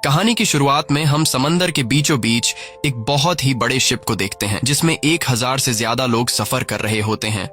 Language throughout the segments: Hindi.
कहानी की शुरुआत में हम समंदर के बीचों बीच एक बहुत ही बड़े शिप को देखते हैं जिसमें 1000 से ज्यादा लोग सफर कर रहे होते हैं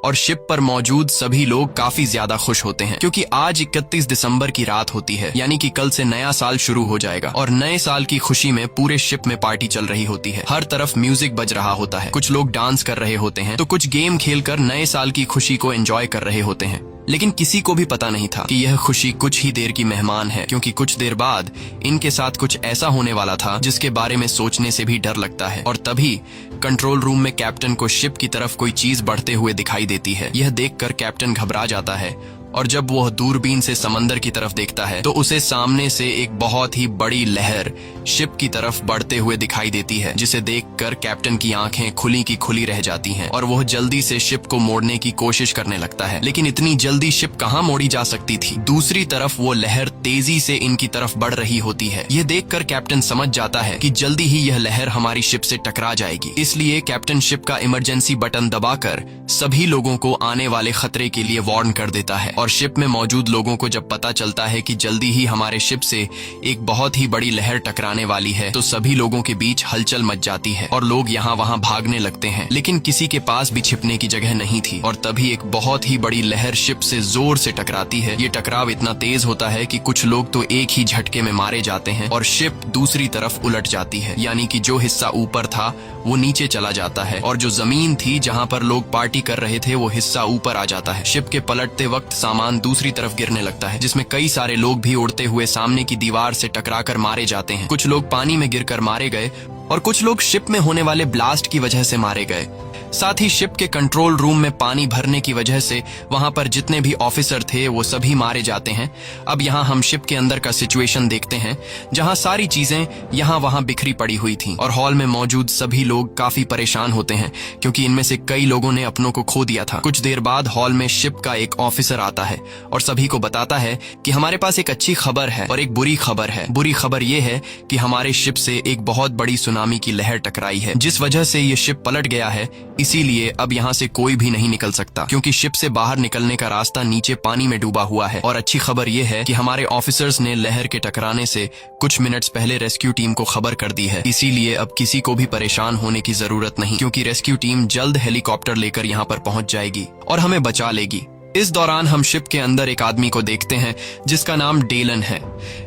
और शिप पर मौजूद सभी लोग काफी ज्यादा खुश होते हैं क्योंकि आज 31 दिसंबर की रात होती है, यानी कि कल से नया साल शुरू हो जाएगा और नए साल की खुशी में पूरे शिप में पार्टी चल रही होती है। हर तरफ म्यूजिक बज रहा होता है, कुछ लोग डांस कर रहे होते हैं तो कुछ गेम खेलकर नए साल की खुशी को एंजॉय कर रहे होते हैं। लेकिन किसी को भी पता नहीं था कि यह खुशी कुछ ही देर की मेहमान है, क्योंकि कुछ देर बाद इनके साथ कुछ ऐसा होने वाला था जिसके बारे में सोचने से भी डर लगता है। और तभी कंट्रोल रूम में कैप्टन को शिप की तरफ कोई चीज बढ़ते हुए दिखाई देती है। यह देखकर कैप्टन घबरा जाता है और जब वह दूरबीन से समंदर की तरफ देखता है तो उसे सामने से एक बहुत ही बड़ी लहर शिप की तरफ बढ़ते हुए दिखाई देती है, जिसे देखकर कैप्टन की आंखें खुली की खुली रह जाती हैं और वह जल्दी से शिप को मोड़ने की कोशिश करने लगता है। लेकिन इतनी जल्दी शिप कहां मोड़ी जा सकती थी। दूसरी तरफ वो लहर तेजी से इनकी तरफ बढ़ रही होती है। यह देखकर कैप्टन समझ जाता है कि जल्दी ही यह लहर हमारी शिप से टकरा जाएगी। इसलिए कैप्टन शिप का इमरजेंसी बटन दबाकर सभी लोगों को आने वाले खतरे के लिए वार्न कर देता है। और शिप में मौजूद लोगों को जब पता चलता है कि जल्दी ही हमारे शिप से एक बहुत ही बड़ी लहर टकराने वाली है तो सभी लोगों के बीच हलचल मच जाती है और लोग यहाँ वहाँ भागने लगते हैं। लेकिन किसी के पास भी छिपने की जगह नहीं थी और तभी एक बहुत ही बड़ी लहर शिप से जोर से टकराती है। ये टकराव इतना तेज होता है कि कुछ लोग तो एक ही झटके में मारे जाते हैं और शिप दूसरी तरफ उलट जाती है, यानी कि जो हिस्सा ऊपर था वो नीचे चला जाता है और जो जमीन थी जहाँ पर लोग पार्टी कर रहे थे वो हिस्सा ऊपर आ जाता है। शिप के पलटते वक्त सामान दूसरी तरफ गिरने लगता है, जिसमें कई सारे लोग भी उड़ते हुए सामने की दीवार से टकराकर मारे जाते हैं। कुछ लोग पानी में गिरकर मारे गए और कुछ लोग शिप में होने वाले ब्लास्ट की वजह से मारे गए। साथ ही शिप के कंट्रोल रूम में पानी भरने की वजह से वहां पर जितने भी ऑफिसर थे वो सभी मारे जाते हैं। अब यहाँ हम शिप के अंदर का सिचुएशन देखते हैं, जहां सारी चीजें यहाँ वहां बिखरी पड़ी हुई थी और हॉल में मौजूद सभी लोग काफी परेशान होते हैं क्योंकि इनमें से कई लोगों ने अपनों को खो दिया था। कुछ देर बाद हॉल में शिप का एक ऑफिसर आता है और सभी को बताता है कि हमारे पास एक अच्छी खबर है और एक बुरी खबर है। बुरी खबर ये है कि हमारे शिप से एक बहुत बड़ी सुनामी की लहर टकराई है, जिस वजह से ये शिप पलट गया है। इसीलिए अब यहाँ से कोई भी नहीं निकल सकता क्योंकि शिप से बाहर निकलने का रास्ता नीचे पानी में डूबा हुआ है। और अच्छी खबर यह है कि हमारे ऑफिसर्स ने लहर के टकराने से कुछ मिनट्स पहले रेस्क्यू टीम को खबर कर दी है। इसीलिए अब किसी को भी परेशान होने की जरूरत नहीं क्योंकि रेस्क्यू टीम जल्द हेलीकॉप्टर लेकर यहाँ पर पहुंच जाएगी और हमें बचा लेगी। इस दौरान हम शिप के अंदर एक आदमी को देखते हैं जिसका नाम डेलन है।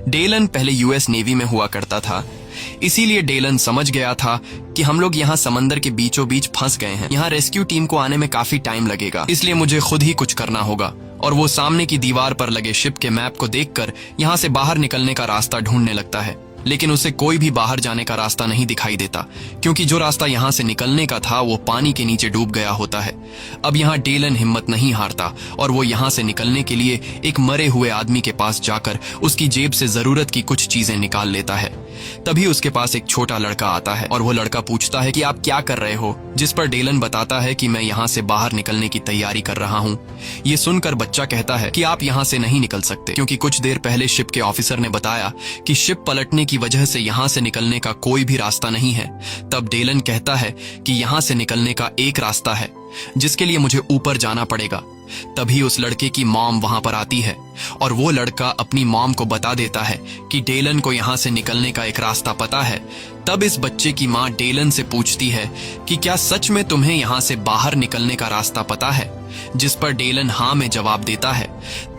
डेलन पहले यूएस नेवी में हुआ करता था, इसीलिए डेलन समझ गया था कि हम लोग यहाँ समंदर के बीचों बीच फंस गए हैं। यहाँ रेस्क्यू टीम को आने में काफी टाइम लगेगा, इसलिए मुझे खुद ही कुछ करना होगा। और वो सामने की दीवार पर लगे शिप के मैप को देखकर यहाँ से बाहर निकलने का रास्ता ढूंढने लगता है। लेकिन उसे कोई भी बाहर जाने का रास्ता नहीं दिखाई देता क्योंकि जो रास्ता यहाँ से निकलने का था वो पानी के नीचे डूब गया होता है। अब यहाँ डेलन हिम्मत नहीं हारता और वो यहाँ से निकलने के लिए एक मरे हुए आदमी के पास जाकर उसकी जेब से जरूरत की कुछ चीजें निकाल लेता है। तभी उसके पास एक छोटा लड़का आता है और वो लड़का पूछता है कि आप क्या कर रहे हो, जिस पर डेलन बताता है कि मैं यहाँ से बाहर निकलने की तैयारी कर रहा हूँ। ये सुनकर बच्चा कहता है कि आप यहाँ से नहीं निकल सकते क्योंकि कुछ देर पहले शिप के ऑफिसर ने बताया कि शिप पलटने की वजह से यहाँ से निकलने का कोई भी रास्ता नहीं है। तब डेलन कहता है कि यहाँ से निकलने का एक रास्ता है जिसके लिए मुझे ऊपर जाना पड़ेगा। तभी उस लड़के की मॉम वहां पर आती है और वो लड़का अपनी मॉम को बता देता है कि डेलन को यहाँ से निकलने का एक रास्ता पता है। तब इस बच्चे की माँ डेलन से पूछती है कि क्या सच में तुम्हें यहाँ से बाहर निकलने का रास्ता पता है, जिस पर डेलन हाँ में जवाब देता है।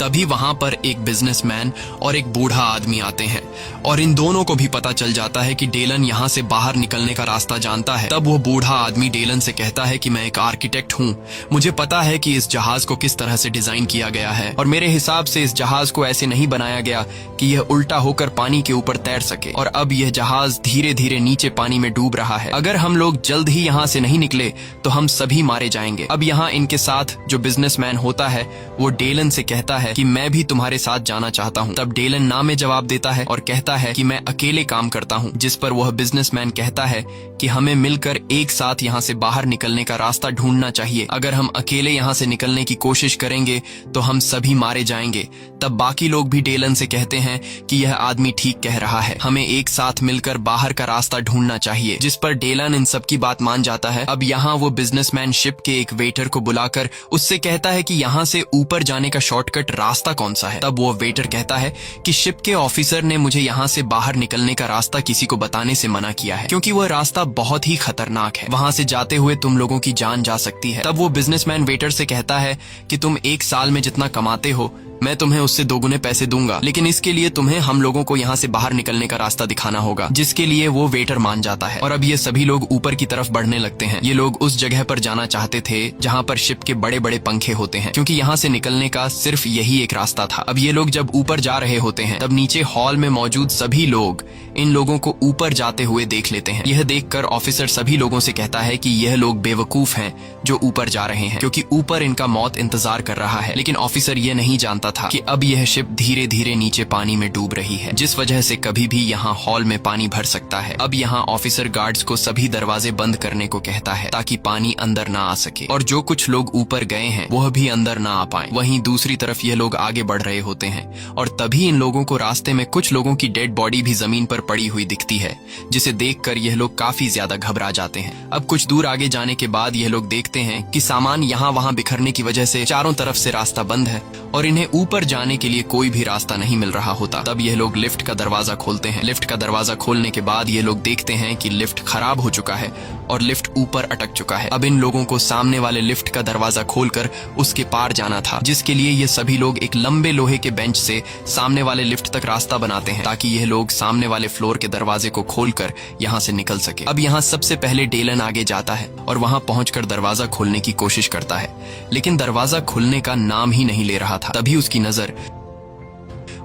तभी वहां पर एक बिजनेसमैन और एक बूढ़ा आदमी आते हैं और इन दोनों को भी पता चल जाता है कि डेलन यहाँ से बाहर निकलने का रास्ता जानता है। तब वो बूढ़ा आदमी डेलन से कहता है कि मैं एक आर्किटेक्ट हूँ, मुझे पता है कि इस जहाज को किस तरह से डिजाइन किया गया है और मेरे हिसाब से इस जहाज को ऐसे नहीं बनाया गया कि यह उल्टा होकर पानी के ऊपर तैर सके। और अब यह जहाज धीरे धीरे नीचे पानी में डूब रहा है। अगर हम लोग जल्द ही यहाँ से नहीं निकले तो हम सभी मारे जाएंगे। अब यहाँ इनके साथ जो बिजनेसमैन होता है वो डेलन से कहता है कि मैं भी तुम्हारे साथ जाना चाहता हूँ। तब डेलन ना में जवाब देता है और कहता है कि मैं अकेले काम करता हूँ, जिस पर वह बिजनेसमैन कहता है कि हमें मिलकर एक साथ यहाँ से बाहर निकलने का रास्ता ढूंढना चाहिए। अगर हम अकेले यहाँ से निकलने की कोशिश करेंगे तो हम सभी मारे जाएंगे। तब बाकी लोग भी डेलन से कहते हैं कि यह आदमी ठीक कह रहा है, हमें एक साथ मिलकर बाहर का रास्ता ढूंढना चाहिए, जिस पर डेलन इन सब की बात मान जाता है। अब यहाँ वो बिजनेसमैन शिप के एक वेटर को बुलाकर उससे कहता है कि यहाँ से ऊपर जाने का शॉर्टकट रास्ता कौन सा है। तब वो वेटर कहता है कि शिप के ऑफिसर ने मुझे यहाँ से बाहर निकलने का रास्ता किसी को बताने से मना किया है, क्योंकि वह रास्ता बहुत ही खतरनाक है, वहां से जाते हुए तुम लोगों की जान जा सकती है। तब वो बिजनेसमैन वेटर से कहता है कि तुम एक साल में जितना कमाते हो मैं तुम्हें उससे दोगुने पैसे दूंगा, लेकिन इसके लिए तुम्हें हम लोगों को यहाँ से बाहर निकलने का रास्ता दिखाना होगा, जिसके लिए वो वेटर मान जाता है। और अब ये सभी लोग ऊपर की तरफ बढ़ने लगते हैं। ये लोग उस जगह पर जाना चाहते थे जहाँ पर शिप के बड़े बड़े पंखे होते हैं, क्योंकि यहाँ से निकलने का सिर्फ यही एक रास्ता था। अब ये लोग जब ऊपर जा रहे होते हैं तब नीचे हॉल में मौजूद सभी लोग इन लोगों को ऊपर जाते हुए देख लेते हैं। यह देखकर ऑफिसर सभी लोगों से कहता है कि यह लोग बेवकूफ हैं जो ऊपर जा रहे हैं, क्योंकि ऊपर इनका मौत इंतजार कर रहा है। लेकिन ऑफिसर ये नहीं जानता था कि अब यह शिप धीरे धीरे नीचे पानी में डूब रही है, जिस वजह से कभी भी यहाँ हॉल में पानी भर सकता है। अब यहाँ ऑफिसर गार्ड्स को सभी दरवाजे बंद करने को कहता है ताकि पानी अंदर ना आ सके, और जो कुछ लोग ऊपर गए हैं वह भी अंदर ना आ पाए। वहीं दूसरी तरफ यह लोग आगे बढ़ रहे होते हैं और तभी इन लोगों को रास्ते में कुछ लोगों की डेड बॉडी भी जमीन पर पड़ी हुई दिखती है, जिसे देखकर यह लोग काफी ज्यादा घबरा जाते हैं। अब कुछ दूर आगे जाने के बाद यह लोग देखते हैं कि सामान यहाँ वहाँ बिखरने की वजह से चारों तरफ से रास्ता बंद है और इन्हें ऊपर जाने के लिए कोई भी रास्ता नहीं मिल रहा होता। तब यह लोग लिफ्ट का दरवाजा खोलते हैं। लिफ्ट का दरवाजा खोलने के बाद ये लोग देखते हैं कि लिफ्ट खराब हो चुका है और लिफ्ट ऊपर अटक चुका है। अब इन लोगों को सामने वाले लिफ्ट का दरवाजा खोलकर उसके पार जाना था, जिसके लिए ये सभी लोग एक लंबे लोहे के बेंच से सामने वाले लिफ्ट तक रास्ता बनाते हैं ताकि यह लोग सामने वाले फ्लोर के दरवाजे को खोलकर यहाँ से निकल सके। अब यहाँ सबसे पहले डेलन आगे जाता है और वहाँ पहुंचकर दरवाजा खोलने की कोशिश करता है, लेकिन दरवाजा खुलने का नाम ही नहीं ले रहा था। तभी उसकी नजर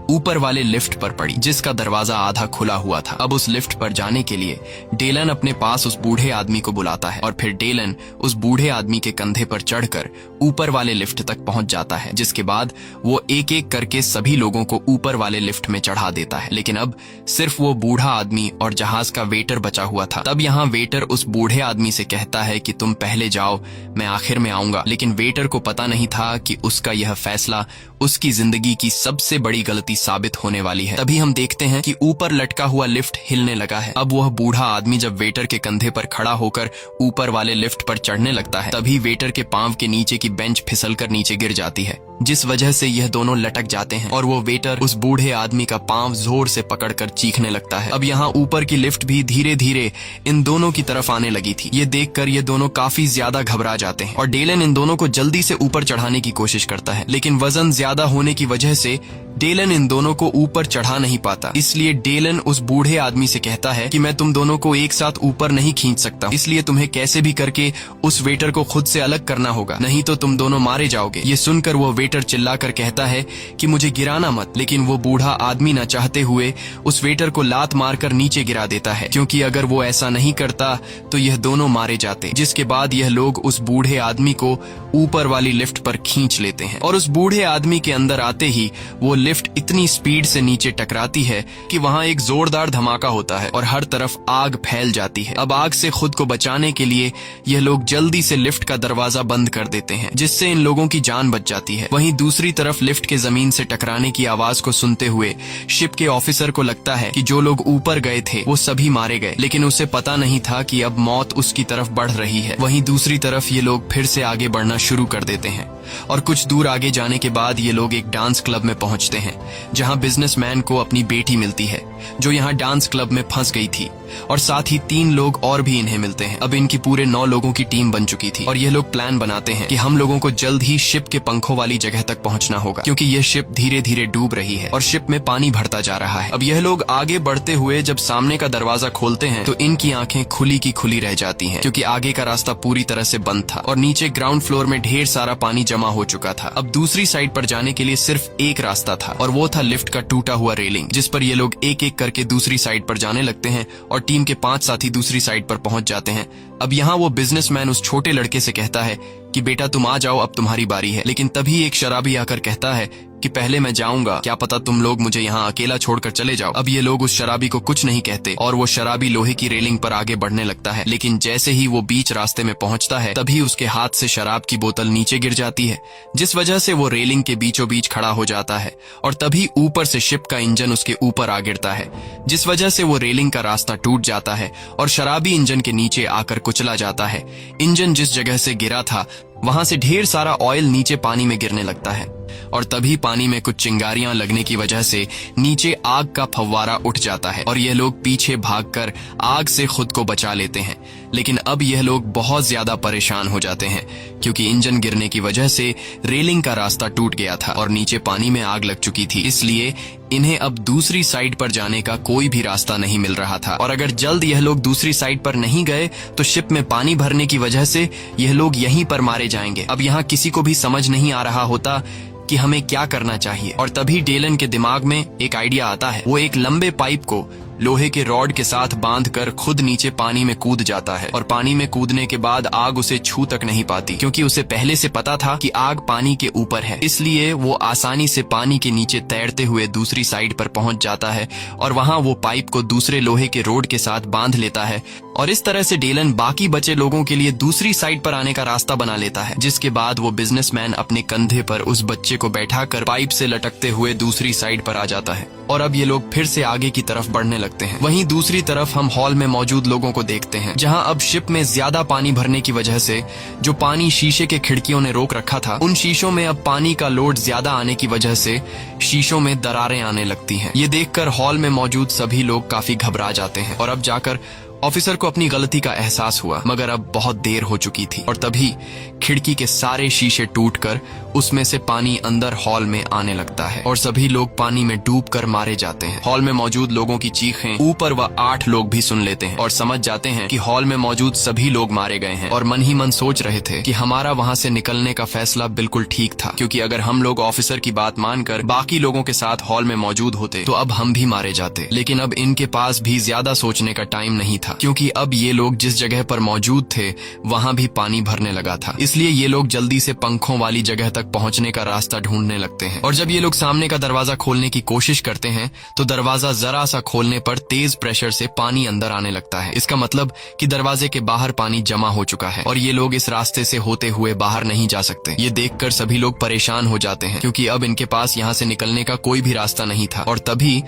ऊपर वाले लिफ्ट पर पड़ी, जिसका दरवाजा आधा खुला हुआ था। अब उस लिफ्ट पर जाने के लिए डेलन अपने पास उस बूढ़े आदमी को बुलाता है और फिर डेलन उस बूढ़े आदमी के कंधे पर चढ़कर ऊपर वाले लिफ्ट तक पहुंच जाता है, जिसके बाद वो एक एक करके सभी लोगों को ऊपर वाले लिफ्ट में चढ़ा देता है। लेकिन अब सिर्फ वो बूढ़ा आदमी और जहाज का वेटर बचा हुआ था। तब यहाँ वेटर उस बूढ़े आदमी से कहता है कि तुम पहले जाओ, मैं आखिर में आऊंगा। लेकिन वेटर को पता नहीं था कि उसका यह फैसला उसकी जिंदगी की सबसे बड़ी गलती साबित होने वाली है। तभी हम देखते हैं कि ऊपर लटका हुआ लिफ्ट हिलने लगा है। अब वह बूढ़ा आदमी जब वेटर के कंधे पर खड़ा होकर ऊपर वाले लिफ्ट पर चढ़ने लगता है, तभी वेटर के पांव के नीचे की बेंच फिसलकर नीचे गिर जाती है, जिस वजह से यह दोनों लटक जाते हैं और वो वेटर उस बूढ़े आदमी का पांव जोर से पकड़कर चीखने लगता है। अब यहाँ ऊपर की लिफ्ट भी धीरे धीरे इन दोनों की तरफ आने लगी थी। ये देखकर ये दोनों काफी ज्यादा घबरा जाते हैं और डेलन इन दोनों को जल्दी से ऊपर चढ़ाने की कोशिश करता है, लेकिन वजन ज्यादा होने की वजह से डेलन इन दोनों को ऊपर चढ़ा नहीं पाता। इसलिए डेलन उस बूढ़े आदमी से कहता है कि मैं तुम दोनों को एक साथ ऊपर नहीं खींच सकता, इसलिए तुम्हें कैसे भी करके उस वेटर को खुद से अलग करना होगा, नहीं तो तुम दोनों मारे जाओगे। ये सुनकर वो वेटर चिल्लाकर कहता है कि मुझे गिराना मत, लेकिन वो बूढ़ा आदमी न चाहते हुए उस वेटर को लात मारकर नीचे गिरा देता है, क्योंकि अगर वो ऐसा नहीं करता तो यह दोनों मारे जाते। जिसके बाद यह लोग उस बूढ़े आदमी को ऊपर वाली लिफ्ट पर खींच लेते हैं और उस बूढ़े आदमी के अंदर आते ही वो लिफ्ट इतनी स्पीड से नीचे टकराती है कि वहाँ एक जोरदार धमाका होता है और हर तरफ आग फैल जाती है। अब आग से खुद को बचाने के लिए यह लोग जल्दी से लिफ्ट का दरवाजा बंद कर देते हैं, जिससे इन लोगों की जान बच जाती है। वहीं दूसरी तरफ लिफ्ट के जमीन से टकराने की आवाज को सुनते हुए शिप के ऑफिसर को लगता है कि जो लोग ऊपर गए थे वो सभी मारे गए, लेकिन उसे पता नहीं था कि अब मौत उसकी तरफ बढ़ रही है। वहीं दूसरी तरफ ये लोग फिर से आगे बढ़ना शुरू कर देते हैं और कुछ दूर आगे जाने के बाद ये लोग एक डांस क्लब में पहुंचते हैं, जहां बिजनेसमैन को अपनी बेटी मिलती है जो यहाँ डांस क्लब में फंस गई थी, और साथ ही 3 लोग और भी इन्हें मिलते हैं। अब इनकी पूरे 9 लोगों की टीम बन चुकी थी और ये लोग प्लान बनाते हैं कि हम लोगों को जल्द ही शिप के पंखों वाली जगह तक पहुंचना होगा, क्योंकि यह शिप धीरे धीरे डूब रही है और शिप में पानी भरता जा रहा है। अब यह लोग आगे बढ़ते हुए जब सामने का दरवाजा खोलते हैं तो इनकी आंखें खुली की खुली रह जाती हैं, क्योंकि आगे का रास्ता पूरी तरह से बंद था और नीचे ग्राउंड फ्लोर में ढेर सारा पानी जमा हो चुका था। अब दूसरी साइड पर जाने के लिए सिर्फ एक रास्ता था और वो था लिफ्ट का टूटा हुआ रेलिंग, जिस पर ये लोग एक एक करके दूसरी साइड पर जाने लगते हैं और टीम के 5 साथी दूसरी साइड पर पहुंच जाते हैं। अब यहाँ वो बिजनेसमैन उस छोटे लड़के से कहता है कि बेटा तुम आ जाओ, अब तुम्हारी बारी है। लेकिन तभी एक शराबी आकर कहता है कि पहले मैं जाऊंगा, क्या पता तुम लोग मुझे यहाँ अकेला छोड़कर चले जाओ। अब ये लोग उस शराबी को कुछ नहीं कहते और वो शराबी लोहे की रेलिंग पर आगे बढ़ने लगता है, लेकिन जैसे ही वो बीच रास्ते में पहुंचता है तभी उसके हाथ से शराब की बोतल नीचे गिर जाती है, जिस वजह से वो रेलिंग के बीचों बीच खड़ा हो जाता है और तभी ऊपर से शिप का इंजन उसके ऊपर आ गिरता है, जिस वजह से वो रेलिंग का रास्ता टूट जाता है और शराबी इंजन के नीचे आकर कुचला जाता है। इंजन जिस जगह से गिरा था वहां से ढेर सारा ऑयल नीचे पानी में गिरने लगता है और तभी पानी में कुछ चिंगारियां लगने की वजह से नीचे आग का फव्वारा उठ जाता है और यह लोग पीछे भागकर आग से खुद को बचा लेते हैं। लेकिन अब यह लोग बहुत ज्यादा परेशान हो जाते हैं क्योंकि इंजन गिरने की वजह से रेलिंग का रास्ता टूट गया था और नीचे पानी में आग लग चुकी थी, इसलिए इन्हें अब दूसरी साइड पर जाने का कोई भी रास्ता नहीं मिल रहा था। और अगर जल्द यह लोग दूसरी साइड पर नहीं गए तो शिप में पानी भरने की वजह से यह लोग यहीं पर मारे जाएंगे। अब यहाँ किसी को भी समझ नहीं आ रहा होता कि हमें क्या करना चाहिए और तभी डेलन के दिमाग में एक आइडिया आता है। वो एक लंबे पाइप को लोहे के रॉड के साथ बांधकर खुद नीचे पानी में कूद जाता है और पानी में कूदने के बाद आग उसे छू तक नहीं पाती क्योंकि उसे पहले से पता था कि आग पानी के ऊपर है, इसलिए वो आसानी से पानी के नीचे तैरते हुए दूसरी साइड पर पहुंच जाता है और वहां वो पाइप को दूसरे लोहे के रोड के साथ बांध लेता है और इस तरह से डेलन बाकी बचे लोगों के लिए दूसरी साइड पर आने का रास्ता बना लेता है। जिसके बाद वो बिजनेसमैन अपने कंधे पर उस बच्चे को बैठाकर पाइप से लटकते हुए दूसरी साइड पर आ जाता है और अब ये लोग फिर से आगे की तरफ बढ़ने लगते हैं। वहीं दूसरी तरफ हम हॉल में मौजूद लोगों को देखते हैं जहां अब शिप में ज्यादा पानी भरने की वजह से जो पानी शीशे के खिड़कियों ने रोक रखा था, उन शीशों में अब पानी का लोड ज्यादा आने की वजह से शीशों में दरारें आने लगती हैं। ये देखकर हॉल में मौजूद सभी लोग काफी घबरा जाते हैं और अब जाकर ऑफिसर को अपनी गलती का एहसास हुआ, मगर अब बहुत देर हो चुकी थी और तभी खिड़की के सारे शीशे टूटकर उसमें से पानी अंदर हॉल में आने लगता है और सभी लोग पानी में डूबकर मारे जाते हैं। हॉल में मौजूद लोगों की चीखें ऊपर व 8 लोग भी सुन लेते हैं और समझ जाते हैं कि हॉल में मौजूद सभी लोग मारे गए हैं और मन ही मन सोच रहे थे कि हमारा वहां से निकलने का फैसला बिल्कुल ठीक था, क्योंकि अगर हम लोग ऑफिसर की बात मानकर बाकी लोगों के साथ हॉल में मौजूद होते तो अब हम भी मारे जाते। लेकिन अब इनके पास भी ज्यादा सोचने का टाइम नहीं था क्योंकि अब ये लोग जिस जगह पर मौजूद थे वहां भी पानी भरने लगा था, इसलिए ये लोग जल्दी से पंखों वाली जगह तक पहुंचने का रास्ता ढूंढने लगते हैं। और जब ये लोग सामने का दरवाजा खोलने की कोशिश करते हैं तो दरवाजा जरा सा खोलने पर तेज प्रेशर से पानी अंदर आने लगता है। इसका मतलब कि दरवाजे के बाहर पानी जमा हो चुका है और ये लोग इस रास्ते से होते हुए बाहर नहीं जा सकते। ये देखकर सभी लोग परेशान हो जाते हैं क्योंकि अब इनके पास यहाँ से निकलने का कोई भी रास्ता नहीं था और तभी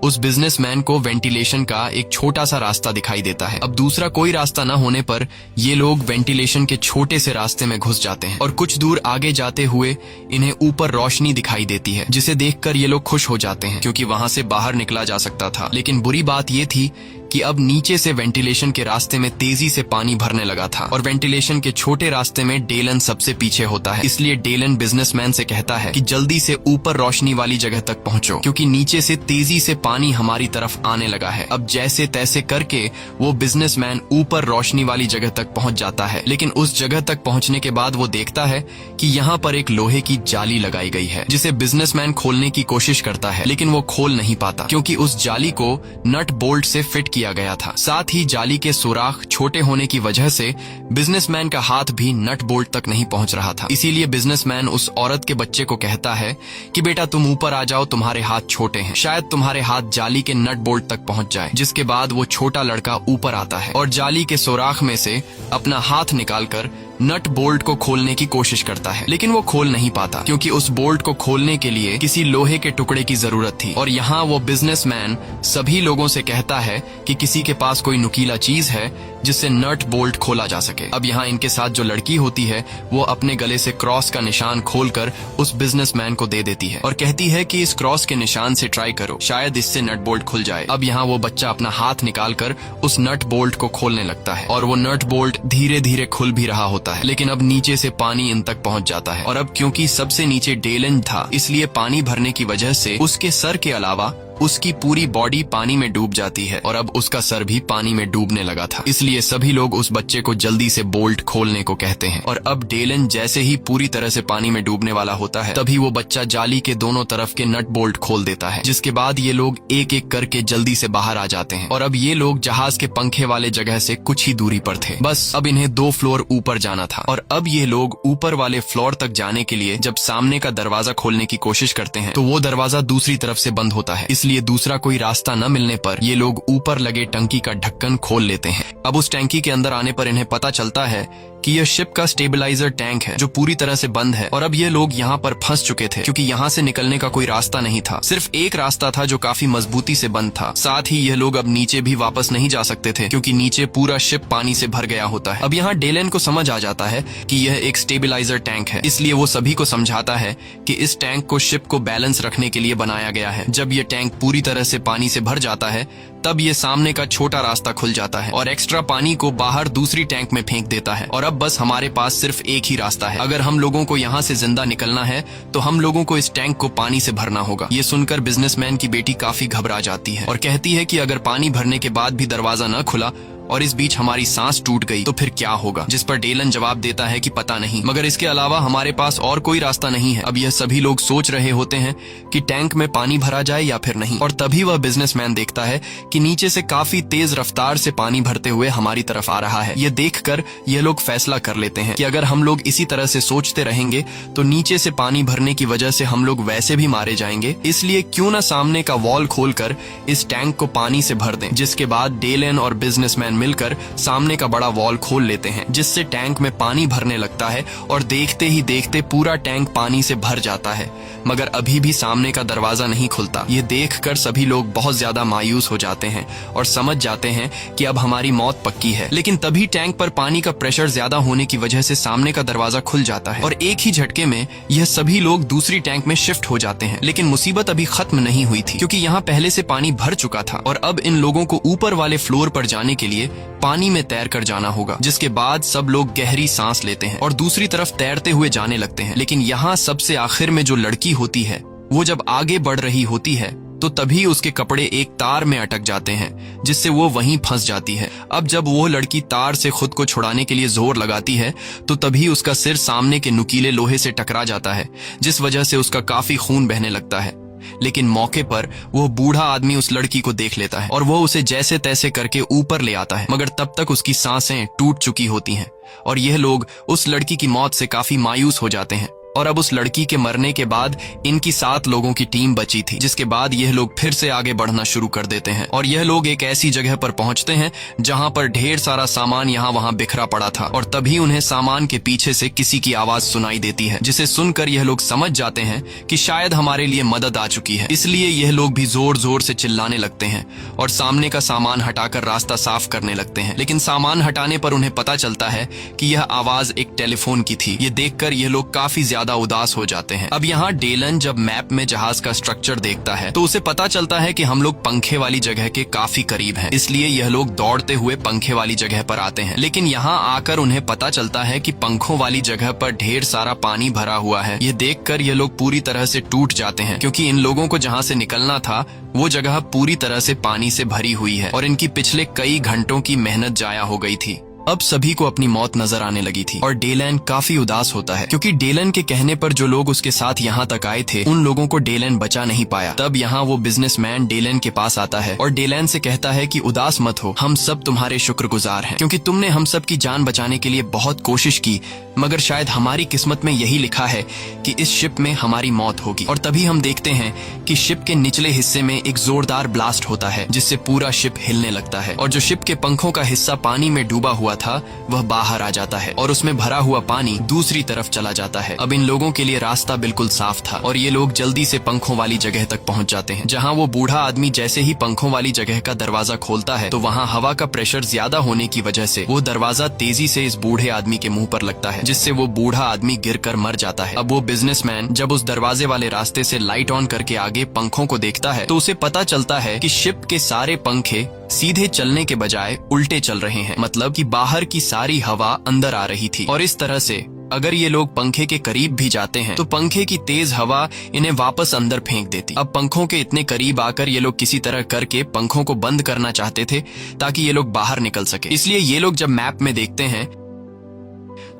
उस बिजनेसमैन को वेंटिलेशन का एक छोटा सा रास्ता दिखाई देता है। अब दूसरा कोई रास्ता न होने पर ये लोग वेंटिलेशन के छोटे से रास्ते में घुस जाते हैं और कुछ दूर आगे जाते हुए इन्हें ऊपर रोशनी दिखाई देती है, जिसे देखकर ये लोग खुश हो जाते हैं क्योंकि वहां से बाहर निकला जा सकता था। लेकिन बुरी बात ये थी कि अब नीचे से वेंटिलेशन के रास्ते में तेजी से पानी भरने लगा था और वेंटिलेशन के छोटे रास्ते में डेलन सबसे पीछे होता है। इसलिए डेलन बिजनेसमैन से कहता है कि जल्दी से ऊपर रोशनी वाली जगह तक पहुंचो क्योंकि नीचे से तेजी से पानी हमारी तरफ आने लगा है। अब जैसे तैसे करके वो बिजनेसमैन ऊपर रोशनी वाली जगह तक पहुंच जाता है, लेकिन उस जगह तक पहुंचने के बाद वो देखता है कि यहाँ पर एक लोहे की जाली लगाई गई है जिसे बिजनेसमैन खोलने की कोशिश करता है, लेकिन वो खोल नहीं पाता क्योंकि उस जाली को नट बोल्ट से फिट किया गया था। साथ ही जाली के सुराख छोटे होने की वजह से बिजनेसमैन का हाथ भी नट बोल्ट तक नहीं पहुंच रहा था। इसीलिए बिजनेसमैन उस औरत के बच्चे को कहता है कि बेटा तुम ऊपर आ जाओ, तुम्हारे हाथ छोटे हैं, शायद तुम्हारे हाथ जाली के नट बोल्ट तक पहुंच जाए। जिसके बाद वो छोटा लड़का ऊपर आता है और जाली के सुराख में से अपना हाथ निकालकर नट बोल्ट को खोलने की कोशिश करता है, लेकिन वो खोल नहीं पाता क्योंकि उस बोल्ट को खोलने के लिए किसी लोहे के टुकड़े की जरूरत थी। और यहाँ वो बिजनेसमैन सभी लोगों से कहता है कि किसी के पास कोई नुकीला चीज है जिससे नट बोल्ट खोला जा सके। अब यहाँ इनके साथ जो लड़की होती है वो अपने गले से क्रॉस का निशान खोलकर उस बिजनेसमैन को दे देती है और कहती है कि इस क्रॉस के निशान से ट्राई करो, शायद इससे नट बोल्ट खुल जाए। अब यहाँ वो बच्चा अपना हाथ निकालकर उस नट बोल्ट को खोलने लगता है और वो नट बोल्ट धीरे धीरे खुल भी रहा होता है, लेकिन अब नीचे से पानी इन तक पहुंच जाता है और अब क्योंकि सबसे नीचे डेलन था इसलिए पानी भरने की वजह से उसके सर के अलावा उसकी पूरी बॉडी पानी में डूब जाती है और अब उसका सर भी पानी में डूबने लगा था। इसलिए सभी लोग उस बच्चे को जल्दी से बोल्ट खोलने को कहते हैं और अब डेलन जैसे ही पूरी तरह से पानी में डूबने वाला होता है तभी वो बच्चा जाली के दोनों तरफ के नट बोल्ट खोल देता है, जिसके बाद ये लोग एक एक करके जल्दी से बाहर आ जाते हैं और अब ये लोग जहाज के पंखे वाले जगह से कुछ ही दूरी पर थे। बस अब इन्हें 2 फ्लोर ऊपर जाना था और अब ये लोग ऊपर वाले फ्लोर तक जाने के लिए जब सामने का दरवाजा खोलने की कोशिश करते हैं तो वो दरवाजा दूसरी तरफ से बंद होता है। इसलिए दूसरा कोई रास्ता न मिलने पर ये लोग ऊपर लगे टंकी का ढक्कन खोल लेते हैं। अब उस टैंकी के अंदर आने पर इन्हें पता चलता है कि यह शिप का स्टेबलाइजर टैंक है जो पूरी तरह से बंद है और अब ये लोग यहाँ पर फंस चुके थे क्योंकि यहाँ से निकलने का कोई रास्ता नहीं था। सिर्फ एक रास्ता था जो काफी मजबूती से बंद था। साथ ही यह लोग अब नीचे भी वापस नहीं जा सकते थे क्योंकि नीचे पूरा शिप पानी से भर गया होता है। अब यहाँ डेलन को समझ आ जाता है कि यह एक स्टेबलाइजर टैंक है, इसलिए वो सभी को समझाता है कि इस टैंक को शिप को बैलेंस रखने के लिए बनाया गया है। जब यह टैंक पूरी तरह से पानी से भर जाता है तब ये सामने का छोटा रास्ता खुल जाता है और एक्स्ट्रा पानी को बाहर दूसरी टैंक में फेंक देता है और अब बस हमारे पास सिर्फ एक ही रास्ता है। अगर हम लोगों को यहाँ से जिंदा निकलना है तो हम लोगों को इस टैंक को पानी से भरना होगा। ये सुनकर बिजनेसमैन की बेटी काफी घबरा जाती है और कहती है कि अगर पानी भरने के बाद भी दरवाजा न खुला और इस बीच हमारी सांस टूट गई तो फिर क्या होगा। जिस पर डेलन जवाब देता है कि पता नहीं, मगर इसके अलावा हमारे पास और कोई रास्ता नहीं है। अब यह सभी लोग सोच रहे होते हैं कि टैंक में पानी भरा जाए या फिर नहीं, और तभी वह बिजनेसमैन देखता है कि नीचे से काफी तेज रफ्तार से पानी भरते हुए हमारी तरफ आ रहा है। यह देखकर यह लोग फैसला कर लेते हैं कि अगर हम लोग इसी तरह से सोचते रहेंगे तो नीचे से पानी भरने की वजह से हम लोग वैसे भी मारे जाएंगे, इसलिए क्यों न सामने का वॉल खोलकर इस टैंक को पानी से भर दें। जिसके बाद डेलन और बिजनेसमैन मिलकर सामने का बड़ा वॉल खोल लेते हैं जिससे टैंक में पानी भरने लगता है और देखते ही देखते पूरा टैंक पानी से भर जाता है, मगर अभी भी सामने का दरवाजा नहीं खुलता। ये देखकर सभी लोग बहुत ज्यादा मायूस हो जाते हैं और समझ जाते हैं कि अब हमारी मौत पक्की है। लेकिन तभी टैंक पर पानी का प्रेशर ज्यादा होने की वजह से सामने का दरवाजा खुल जाता है और एक ही झटके में यह सभी लोग दूसरी टैंक में शिफ्ट हो जाते हैं। लेकिन मुसीबत अभी खत्म नहीं हुई थी क्योंकि यहाँ पहले से पानी भर चुका था और अब इन लोगों को ऊपर वाले फ्लोर पर जाने के लिए पानी में तैर कर जाना होगा। जिसके बाद सब लोग गहरी सांस लेते हैं और दूसरी तरफ तैरते हुए जाने लगते हैं। लेकिन यहाँ सबसे आखिर में जो लड़की होती है वो जब आगे बढ़ रही होती है तो तभी उसके कपड़े एक तार में अटक जाते हैं जिससे वो वहीं फंस जाती है। अब जब वो लड़की तार से खुद को छुड़ाने के लिए जोर लगाती है तो तभी उसका सिर सामने के नुकीले लोहे से टकरा जाता है जिस वजह से उसका काफी खून बहने लगता है। लेकिन मौके पर वो बूढ़ा आदमी उस लड़की को देख लेता है और वो उसे जैसे तैसे करके ऊपर ले आता है, मगर तब तक उसकी सांसें टूट चुकी होती हैं और यह लोग उस लड़की की मौत से काफी मायूस हो जाते हैं। और अब उस लड़की के मरने के बाद इनकी 7 लोगों की टीम बची थी, जिसके बाद यह लोग फिर से आगे बढ़ना शुरू कर देते हैं और यह लोग एक ऐसी जगह पर पहुंचते हैं जहां पर ढेर सारा सामान यहाँ वहां बिखरा पड़ा था और तभी उन्हें सामान के पीछे से किसी की आवाज सुनाई देती है, जिसे सुनकर यह लोग समझ जाते हैं कि शायद हमारे लिए मदद आ चुकी है। इसलिए यह लोग भी जोर जोर से चिल्लाने लगते हैं और सामने का सामान हटाकर रास्ता साफ करने लगते हैं। लेकिन सामान हटाने पर उन्हें पता चलता है कि यह आवाज एक टेलीफोन की थी। ये देखकर यह लोग काफी ज्यादा उदास हो जाते हैं। अब यहाँ डेलन जब मैप में जहाज का स्ट्रक्चर देखता है तो उसे पता चलता है कि हम लोग पंखे वाली जगह के काफी करीब हैं, इसलिए यह लोग दौड़ते हुए पंखे वाली जगह पर आते हैं। लेकिन यहाँ आकर उन्हें पता चलता है कि पंखों वाली जगह पर ढेर सारा पानी भरा हुआ है। यह देखकर यह लोग पूरी तरह से टूट जाते हैं क्योंकि इन लोगों को जहाँ से निकलना था वो जगह पूरी तरह से पानी से भरी हुई है और इनकी पिछले कई घंटों की मेहनत जाया हो गई थी। अब सभी को अपनी मौत नजर आने लगी थी और डेलन काफी उदास होता है क्योंकि डेलन के कहने पर जो लोग उसके साथ यहाँ तक आए थे उन लोगों को डेलन बचा नहीं पाया। तब यहाँ वो बिजनेसमैन डेलन के पास आता है और डेलन से कहता है कि उदास मत हो, हम सब तुम्हारे शुक्रगुजार हैं क्योंकि तुमने हम सब की जान बचाने के लिए बहुत कोशिश की, मगर शायद हमारी किस्मत में यही लिखा है कि इस शिप में हमारी मौत होगी। और तभी हम देखते हैं कि शिप के निचले हिस्से में एक जोरदार ब्लास्ट होता है जिससे पूरा शिप हिलने लगता है और जो शिप के पंखों का हिस्सा पानी में डूबा हुआ था वह बाहर आ जाता है और उसमें भरा हुआ पानी दूसरी तरफ चला जाता है। अब इन लोगों के लिए रास्ता बिल्कुल साफ था और ये लोग जल्दी से पंखों वाली जगह तक पहुंच जाते हैं, जहां वो बूढ़ा आदमी जैसे ही पंखों वाली जगह का दरवाजा खोलता है तो वहां हवा का प्रेशर ज्यादा होने की वजह से वो दरवाजा तेजी से इस बूढ़े आदमी के मुंह पर लगता है जिससे वो बूढ़ा आदमी गिरकर मर जाता है। अब वो बिजनेसमैन जब उस दरवाजे वाले रास्ते से लाइट ऑन करके आगे पंखों को देखता है तो उसे पता चलता है कि शिप के सारे पंखे सीधे चलने के बजाय उल्टे चल रहे हैं, मतलब कि बाहर की सारी हवा अंदर आ रही थी और इस तरह से अगर ये लोग पंखे के करीब भी जाते हैं तो पंखे की तेज हवा इन्हें वापस अंदर फेंक देती। अब पंखों के इतने करीब आकर ये लोग किसी तरह करके पंखों को बंद करना चाहते थे ताकि ये लोग बाहर निकल सके। इसलिए ये लोग जब मैप में देखते हैं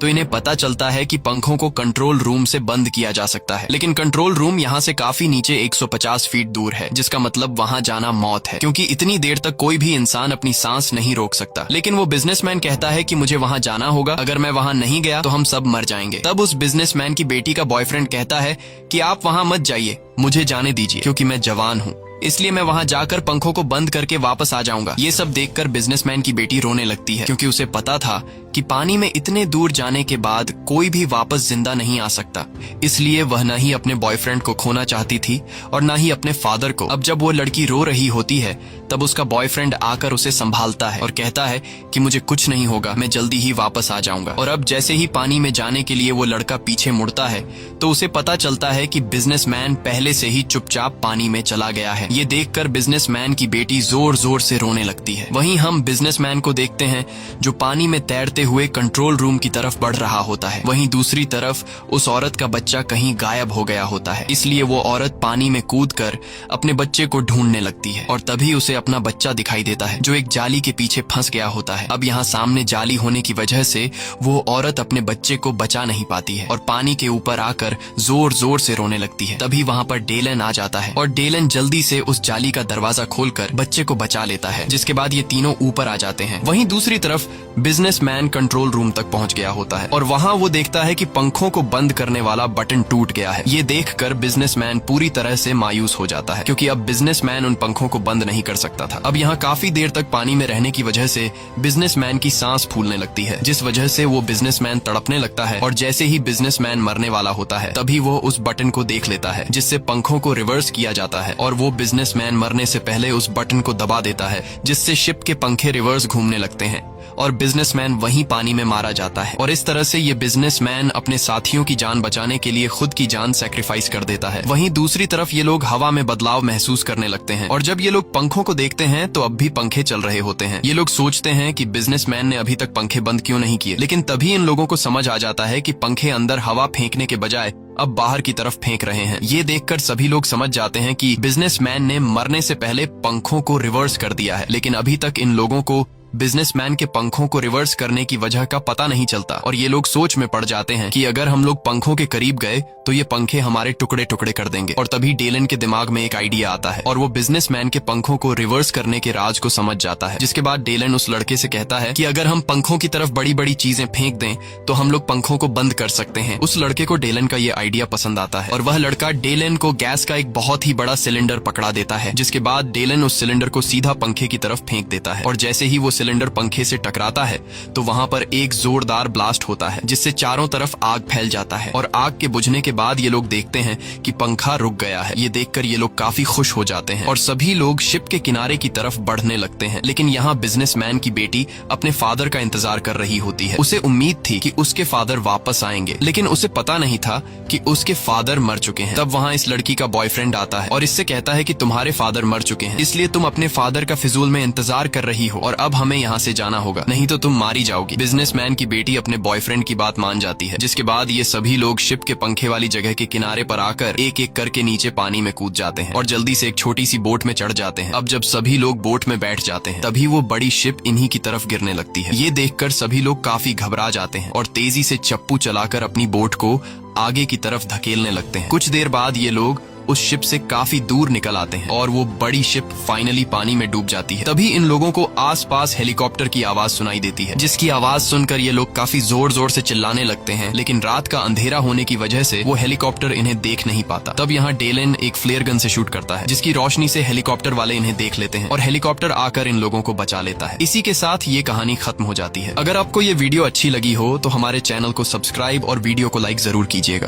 तो इन्हें पता चलता है कि पंखों को कंट्रोल रूम से बंद किया जा सकता है, लेकिन कंट्रोल रूम यहाँ से काफी नीचे 150 फीट दूर है, जिसका मतलब वहाँ जाना मौत है क्योंकि इतनी देर तक कोई भी इंसान अपनी सांस नहीं रोक सकता। लेकिन वो बिजनेसमैन कहता है कि मुझे वहाँ जाना होगा, अगर मैं वहाँ नहीं गया तो हम सब मर जाएंगे। तब उस बिजनेसमैन की बेटी का बॉयफ्रेंड कहता है कि आप वहाँ मत जाइए, मुझे जाने दीजिए क्योंकि मैं जवान हूँ इसलिए मैं वहां जाकर पंखों को बंद करके वापस आ जाऊंगा। ये सब देखकर बिजनेसमैन की बेटी रोने लगती है, क्योंकि उसे पता था कि पानी में इतने दूर जाने के बाद कोई भी वापस जिंदा नहीं आ सकता। इसलिए वह न ही अपने बॉयफ्रेंड को खोना चाहती थी और न ही अपने फादर को। अब जब वो लड़की रो रही होती है तब उसका बॉयफ्रेंड आकर उसे संभालता है और कहता है कि मुझे कुछ नहीं होगा, मैं जल्दी ही वापस आ जाऊंगा। और अब जैसे ही पानी में जाने के लिए वो लड़का पीछे मुड़ता है तो उसे पता चलता है कि बिजनेसमैन पहले से ही चुपचाप पानी में चला गया है। ये देखकर बिजनेसमैन की बेटी जोर जोर से रोने लगती है। वहीं हम बिजनेसमैन को देखते हैं जो पानी में तैरते हुए कंट्रोल रूम की तरफ बढ़ रहा होता है। वहीं दूसरी तरफ उस औरत का बच्चा कहीं गायब हो गया होता है, इसलिए वो औरत पानी में कूदकर अपने बच्चे को ढूंढने लगती है और तभी उसे अपना बच्चा दिखाई देता है जो एक जाली के पीछे फंस गया होता है। अब यहाँ सामने जाली होने की वजह से वो औरत अपने बच्चे को बचा नहीं पाती है और पानी के ऊपर आकर जोर जोर से रोने लगती है। तभी वहाँ पर डेलन आ जाता है और डेलन जल्दी से उस जाली का दरवाजा खोलकर बच्चे को बचा लेता है, जिसके बाद ये तीनों ऊपर आ जाते हैं। वहीं दूसरी तरफ बिजनेसमैन कंट्रोल रूम तक पहुंच गया होता है और वहां वो देखता है कि पंखों को बंद करने वाला बटन टूट गया है। ये देखकर बिजनेसमैन पूरी तरह से मायूस हो जाता है, क्योंकि अब बिजनेसमैन उन पंखों को बंद नहीं कर सकता था। अब यहाँ काफी देर तक पानी में रहने की वजह से बिजनेसमैन की सांस फूलने लगती है, जिस वजह से वो बिजनेसमैन तड़पने लगता है और जैसे ही बिजनेसमैन मरने वाला होता है तभी वो उस बटन को देख लेता है जिससे पंखों को रिवर्स किया जाता है और वो बिजनेसमैन मरने से पहले उस बटन को दबा देता है, जिससे शिप के पंखे रिवर्स घूमने लगते हैं और बिजनेसमैन वहीं पानी में मारा जाता है। और इस तरह से ये बिजनेसमैन अपने साथियों की जान बचाने के लिए खुद की जान सैक्रिफाइस कर देता है। वहीं दूसरी तरफ ये लोग हवा में बदलाव महसूस करने लगते हैं और जब ये लोग पंखों को देखते हैं तो अब भी पंखे चल रहे होते हैं। ये लोग सोचते हैं कि बिजनेसमैन ने अभी तक पंखे बंद क्यों नहीं किए, लेकिन तभी इन लोगों को समझ आ जाता है कि पंखे अंदर हवा फेंकने के बजाय अब बाहर की तरफ फेंक रहे हैं। ये देखकर सभी लोग समझ जाते हैं कि बिजनेसमैन ने मरने से पहले पंखों को रिवर्स कर दिया है, लेकिन अभी तक इन लोगों को बिजनेसमैन के पंखों को रिवर्स करने की वजह का पता नहीं चलता और ये लोग सोच में पड़ जाते हैं कि अगर हम लोग पंखों के करीब गए तो ये पंखे हमारे टुकड़े टुकड़े कर देंगे। और तभी डेलन के दिमाग में एक आइडिया आता है और वो बिजनेसमैन के पंखों को रिवर्स करने के राज को समझ जाता है, जिसके बाद डेलन उस लड़के से कहता है कि अगर हम पंखों की तरफ बड़ी बड़ी चीजें फेंक दें तो हम लोग पंखों को बंद कर सकते हैं। उस लड़के को डेलन का ये आइडिया पसंद आता है और वह लड़का डेलन को गैस का एक बहुत ही बड़ा सिलेंडर पकड़ा देता है, जिसके बाद डेलन उस सिलेंडर को सीधा पंखे की तरफ फेंक देता है और जैसे ही वो सिलेंडर पंखे से टकराता है तो वहां पर एक जोरदार ब्लास्ट होता है, जिससे चारों तरफ आग फैल जाता है और आग के बुझने के बाद ये लोग देखते हैं कि पंखा रुक गया है। ये देखकर ये लोग काफी खुश हो जाते हैं और सभी लोग शिप के किनारे की तरफ बढ़ने लगते हैं। लेकिन यहाँ बिजनेसमैन की बेटी अपने फादर का इंतजार कर रही होती है। उसे उम्मीद थी कि उसके फादर वापस आएंगे, लेकिन उसे पता नहीं था कि उसके फादर मर चुके हैं। तब वहाँ इस लड़की का बॉयफ्रेंड आता है और इससे कहता है कि तुम्हारे फादर मर चुके हैं, इसलिए तुम अपने फादर का फिजूल में इंतजार कर रही हो और अब हमें यहाँ से जाना होगा, नहीं तो तुम मारी जाओगी। बिजनेसमैन की बेटी अपने बॉयफ्रेंड की बात मान जाती है, जिसके बाद ये सभी लोग शिप के पंखे वाली जगह के किनारे पर आकर एक एक करके नीचे पानी में कूद जाते हैं और जल्दी से एक छोटी सी बोट में चढ़ जाते हैं। अब जब सभी लोग बोट में बैठ जाते हैं तभी वो बड़ी शिप इन्हीं की तरफ गिरने लगती है। ये देखकर सभी लोग काफी घबरा जाते हैं और तेजी से चप्पू चलाकर अपनी बोट को आगे की तरफ धकेलने लगते हैं। कुछ देर बाद ये लोग उस शिप से काफी दूर निकल आते हैं और वो बड़ी शिप फाइनली पानी में डूब जाती है। तभी इन लोगों को आसपास हेलीकॉप्टर की आवाज सुनाई देती है, जिसकी आवाज सुनकर ये लोग काफी जोर जोर से चिल्लाने लगते हैं, लेकिन रात का अंधेरा होने की वजह से वो हेलीकॉप्टर इन्हें देख नहीं पाता। तब यहाँ डेलन एक फ्लेयर गन से शूट करता है, जिसकी रोशनी से हेलीकॉप्टर वाले इन्हें देख लेते हैं और हेलीकॉप्टर आकर इन लोगों को बचा लेता है। इसी के साथ ये कहानी खत्म हो जाती है। अगर आपको ये वीडियो अच्छी लगी हो तो हमारे चैनल को सब्सक्राइब और वीडियो को लाइक जरूर कीजिएगा।